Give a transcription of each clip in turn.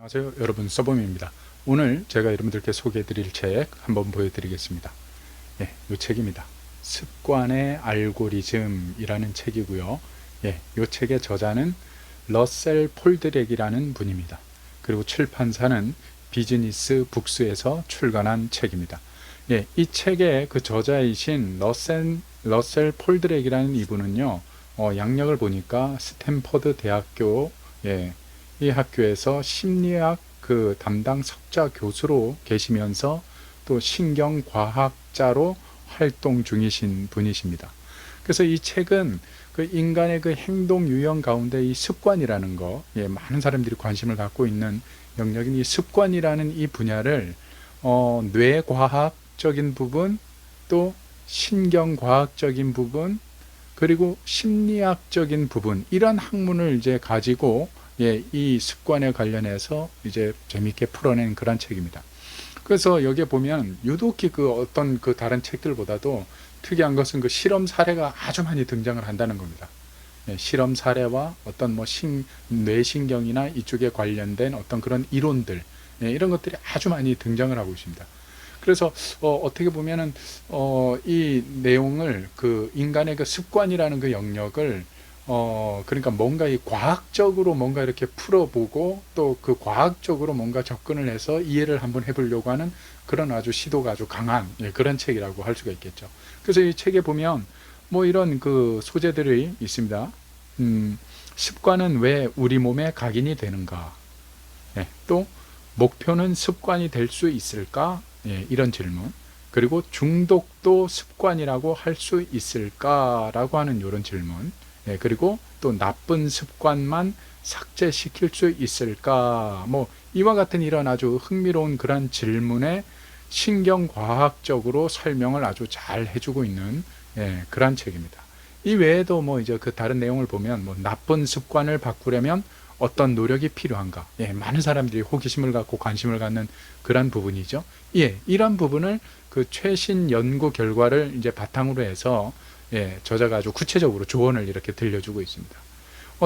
안녕하세요, 여러분. 서범입니다. 오늘 제가 여러분들께 소개해 드릴 책 한번 보여드리겠습니다. 이 책입니다. 습관의 알고리즘이라는 책이고요. 이 책의 저자는 러셀 폴드렉이라는 분입니다. 그리고 출판사는 비즈니스 북스에서 출간한 책입니다. 이 책의 그 저자이신 러셀 폴드렉이라는 이분은요, 양력을 보니까 스탠퍼드 대학교, 이 학교에서 심리학 그 담당 석좌 교수로 계시면서 또 신경과학자로 활동 중이신 분이십니다. 그래서 이 책은 그 인간의 그 행동 유형 가운데 이 습관이라는 거, 많은 사람들이 관심을 갖고 있는 영역인 이 습관이라는 이 분야를 뇌과학적인 부분, 또 신경과학적인 부분, 그리고 심리학적인 부분, 이런 학문을 이제 가지고 이 습관에 관련해서 이제 재미있게 풀어낸 그런 책입니다. 그래서 여기에 보면 유독히 그 어떤 그 다른 책들보다도 특이한 것은 그 실험 사례가 아주 많이 등장을 한다는 겁니다. 실험 사례와 어떤 뭐 뇌신경이나 이쪽에 관련된 어떤 그런 이론들, 이런 것들이 아주 많이 등장을 하고 있습니다. 그래서 어떻게 보면은 이 내용을 그 인간의 그 습관이라는 그 영역을 그러니까 뭔가 이 과학적으로 뭔가 이렇게 풀어보고 또 그 과학적으로 뭔가 접근을 해서 이해를 한번 해보려고 하는 그런 아주 시도가 아주 강한 그런 책이라고 할 수가 있겠죠. 그래서 이 책에 보면 뭐 이런 그 소재들이 있습니다. 습관은 왜 우리 몸에 각인이 되는가? 또 목표는 습관이 될 수 있을까? 이런 질문. 그리고 중독도 습관이라고 할 수 있을까라고 하는 이런 질문. 그리고 또 나쁜 습관만 삭제시킬 수 있을까? 뭐 이와 같은 이런 아주 흥미로운 그런 질문에 신경과학적으로 설명을 아주 잘 해주고 있는 그런 책입니다. 이 외에도 뭐 이제 그 다른 내용을 보면 뭐 나쁜 습관을 바꾸려면 어떤 노력이 필요한가? 많은 사람들이 호기심을 갖고 관심을 갖는 그런 부분이죠. 이런 부분을 그 최신 연구 결과를 이제 바탕으로 해서 저자가 아주 구체적으로 조언을 이렇게 들려주고 있습니다.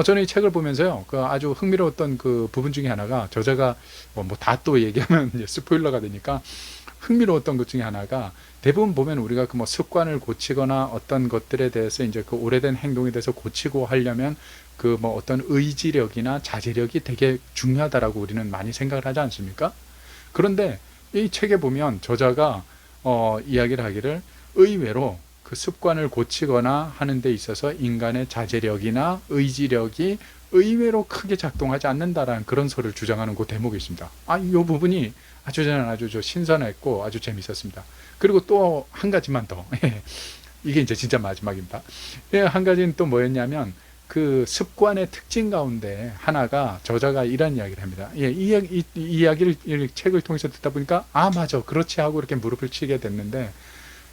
저는 이 책을 보면서요, 그 아주 흥미로웠던 그 부분 중에 하나가 저자가 뭐 다 또 얘기하면 이제 스포일러가 되니까 흥미로웠던 것 중에 하나가 대부분 보면 우리가 그 뭐 습관을 고치거나 어떤 것들에 대해서 이제 그 오래된 행동에 대해서 고치고 하려면 그 뭐 어떤 의지력이나 자제력이 되게 중요하다라고 우리는 많이 생각을 하지 않습니까? 그런데 이 책에 보면 저자가 이야기를 하기를 의외로 그 습관을 고치거나 하는 데 있어서 인간의 자제력이나 의지력이 의외로 크게 작동하지 않는다라는 그런 소리를 주장하는 그 대목이 있습니다. 이 부분이 저는 아주 신선했고 아주 재밌었습니다. 그리고 또 한 가지만 더. 이게 이제 진짜 마지막입니다. 한 가지는 또 뭐였냐면 그 습관의 특징 가운데 하나가 저자가 이런 이야기를 합니다. 이 이야기를 이 책을 통해서 듣다 보니까 맞아, 그렇지 하고 이렇게 무릎을 치게 됐는데,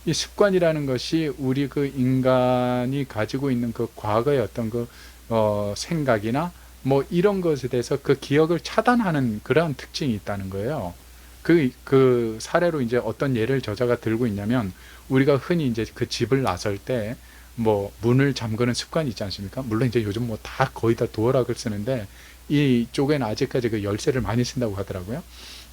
이 습관이라는 것이 우리 그 인간이 가지고 있는 그 과거의 어떤 그 생각이나 뭐 이런 것에 대해서 그 기억을 차단하는 그러한 특징이 있다는 거예요. 그 사례로 이제 어떤 예를 저자가 들고 있냐면, 우리가 흔히 이제 그 집을 나설 때 뭐 문을 잠그는 습관이 있지 않습니까? 물론 이제 요즘 뭐 다 거의 다 도어락을 쓰는데 이쪽에는 아직까지 그 열쇠를 많이 쓴다고 하더라고요.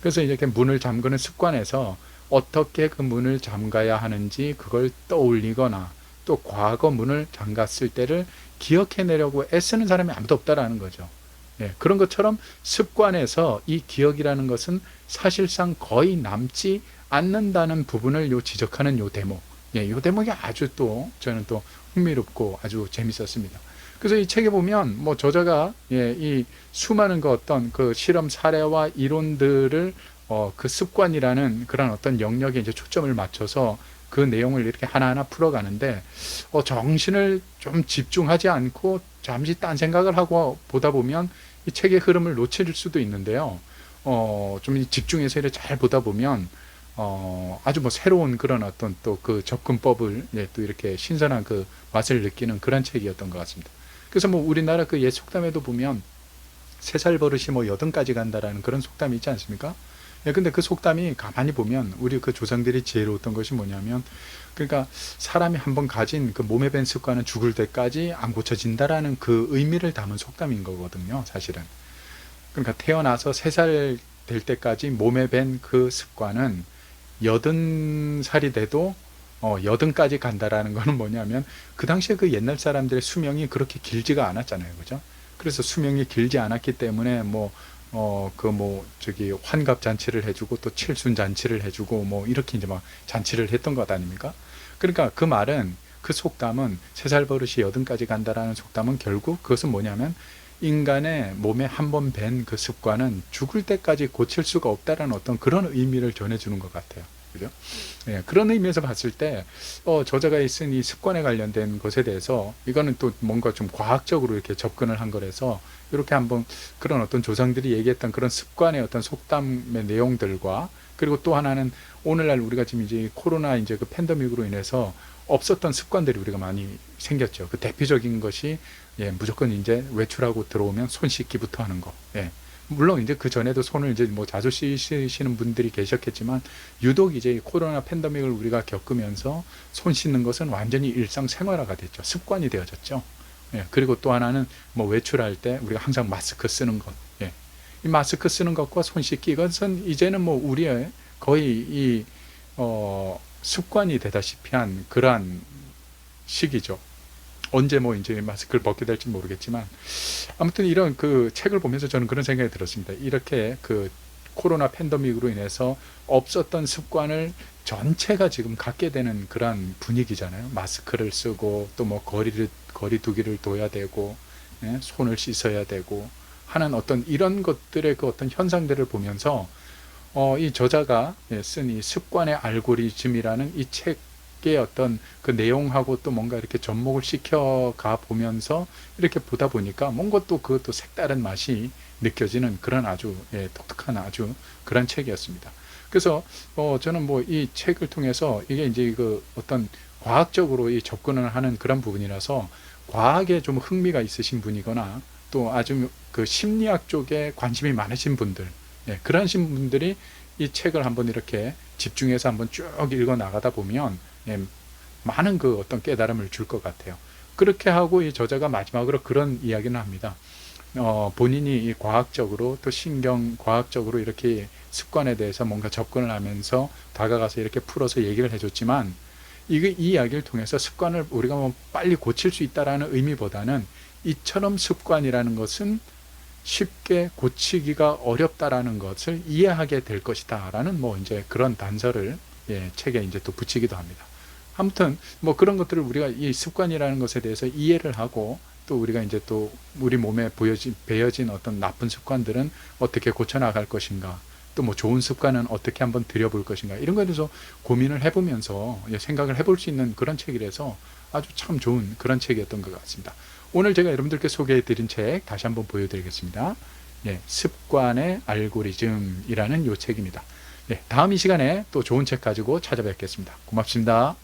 그래서 이렇게 문을 잠그는 습관에서 어떻게 그 문을 잠가야 하는지 그걸 떠올리거나 또 과거 문을 잠갔을 때를 기억해내려고 애쓰는 사람이 아무도 없다라는 거죠. 그런 것처럼 습관에서 이 기억이라는 것은 사실상 거의 남지 않는다는 부분을 지적하는 요 대목. 요 대목이 아주 또 저는 또 흥미롭고 아주 재밌었습니다. 그래서 이 책에 보면 뭐 저자가 이 수많은 그 어떤 그 실험 사례와 이론들을 그 습관이라는 그런 어떤 영역에 이제 초점을 맞춰서 그 내용을 이렇게 하나하나 풀어가는데 정신을 좀 집중하지 않고 잠시 딴 생각을 하고 보다 보면 이 책의 흐름을 놓칠 수도 있는데요. 좀 집중해서 이렇게 잘 보다 보면 아주 뭐 새로운 그런 어떤 또 그 접근법을 또 이렇게 신선한 그 맛을 느끼는 그런 책이었던 것 같습니다. 그래서 뭐 우리나라 그 옛 속담에도 보면 3살 버릇이 뭐 8까지 간다라는 그런 속담이 있지 않습니까? 근데 그 속담이 가만히 보면 우리 그 조상들이 지혜로웠던 것이 뭐냐면, 그러니까 사람이 한번 가진 그 몸에 밴 습관은 죽을 때까지 안 고쳐진다라는 그 의미를 담은 속담인 거거든요, 사실은. 그러니까 태어나서 3살 될 때까지 몸에 밴 그 습관은 80살이 돼도 80까지 간다라는 거는 뭐냐면, 그 당시에 그 옛날 사람들의 수명이 그렇게 길지가 않았잖아요. 그죠? 그래서 수명이 길지 않았기 때문에 저기 환갑 잔치를 해주고 또 칠순 잔치를 해주고 뭐 이렇게 이제 막 잔치를 했던 것 아닙니까? 그러니까 그 말은, 그 속담은 3살 버릇이 80까지 간다라는 속담은 결국 그것은 뭐냐면, 인간의 몸에 한 번 밴 그 습관은 죽을 때까지 고칠 수가 없다라는 어떤 그런 의미를 전해주는 것 같아요. 그죠? 예, 그런 의미에서 봤을 때, 저자가 쓴 이 습관에 관련된 것에 대해서, 이거는 또 뭔가 좀 과학적으로 이렇게 접근을 한 거라서, 이렇게 한번 그런 어떤 조상들이 얘기했던 그런 습관의 어떤 속담의 내용들과, 그리고 또 하나는 오늘날 우리가 지금 이제 코로나 이제 그 팬데믹으로 인해서 없었던 습관들이 우리가 많이 생겼죠. 그 대표적인 것이, 무조건 이제 외출하고 들어오면 손 씻기부터 하는 거. 물론 이제 그 전에도 손을 이제 뭐 자주 씻으시는 분들이 계셨겠지만, 유독 이제 코로나 팬데믹을 우리가 겪으면서 손 씻는 것은 완전히 일상생활화가 됐죠. 습관이 되어졌죠. 그리고 또 하나는 뭐 외출할 때 우리가 항상 마스크 쓰는 것. 이 마스크 쓰는 것과 손 씻기, 이것은 이제는 뭐 우리의 거의 습관이 되다시피 한 그러한 시기죠. 언제 뭐 이제 마스크를 벗게 될지 모르겠지만, 아무튼 이런 그 책을 보면서 저는 그런 생각이 들었습니다. 이렇게 그 코로나 팬데믹으로 인해서 없었던 습관을 전체가 지금 갖게 되는 그런 분위기잖아요. 마스크를 쓰고 또 뭐 거리두기를 둬야 되고, 손을 씻어야 되고 하는 어떤 이런 것들의 그 어떤 현상들을 보면서, 이 저자가 쓴 이 습관의 알고리즘이라는 이 책의 어떤 그 내용하고 또 뭔가 이렇게 접목을 시켜가 보면서 이렇게 보다 보니까 뭔가 또 그것도 색다른 맛이 느껴지는 그런 아주 독특한 아주 그런 책이었습니다. 그래서 저는 뭐 이 책을 통해서 이게 이제 그 어떤 과학적으로 이 접근을 하는 그런 부분이라서, 과학에 좀 흥미가 있으신 분이거나 또 아주 그 심리학 쪽에 관심이 많으신 분들, 그러한 분들이 이 책을 한번 이렇게 집중해서 한번 쭉 읽어 나가다 보면 많은 그 어떤 깨달음을 줄 것 같아요. 그렇게 하고 이 저자가 마지막으로 그런 이야기는 합니다. 본인이 이 과학적으로 또 신경과학적으로 이렇게 습관에 대해서 뭔가 접근을 하면서 다가가서 이렇게 풀어서 얘기를 해줬지만, 이 이야기를 통해서 습관을 우리가 뭐 빨리 고칠 수 있다라는 의미보다는, 이처럼 습관이라는 것은 쉽게 고치기가 어렵다라는 것을 이해하게 될 것이다 라는 뭐 이제 그런 단서를 책에 이제 또 붙이기도 합니다. 아무튼 뭐 그런 것들을 우리가 이 습관이라는 것에 대해서 이해를 하고, 또 우리가 이제 또 우리 몸에 배어진 어떤 나쁜 습관들은 어떻게 고쳐나갈 것인가, 또 뭐 좋은 습관은 어떻게 한번 들여볼 것인가, 이런 거에 대해서 고민을 해보면서 생각을 해볼 수 있는 그런 책이라서 아주 참 좋은 그런 책이었던 것 같습니다. 오늘 제가 여러분들께 소개해드린 책 다시 한번 보여드리겠습니다. 습관의 알고리즘이라는 이 책입니다. 다음 이 시간에 또 좋은 책 가지고 찾아뵙겠습니다. 고맙습니다.